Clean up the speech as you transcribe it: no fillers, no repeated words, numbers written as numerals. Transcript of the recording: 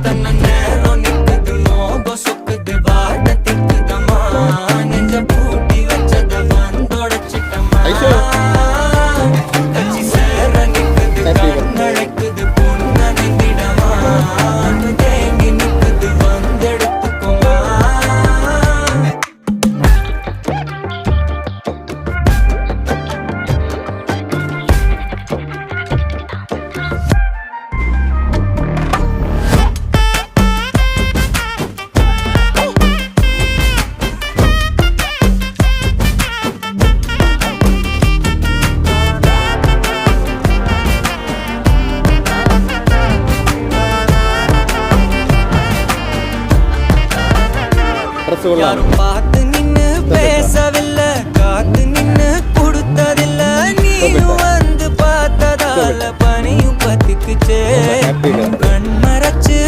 எத்தனை நேரம் நிக்குது மோகம் சொக்குது வாட திக்குதம்மா நெஞ்ச பூட்டி வச்சத வந்தொடச்சிட்டம்மா கட்சி சேர நிக்குது கண்ணழைக்குது புன்னணைந்திடமா தேங்கி நிக்குது வந்தெடுத்துக்குமா யாரும் பார்த்து நின்னு பேசவில்லை காத்து நின்னு கொடுத்ததில்ல நீயும் வந்து பார்த்ததால பனியும் பத்திக்குச்சே கண் மறைச்சு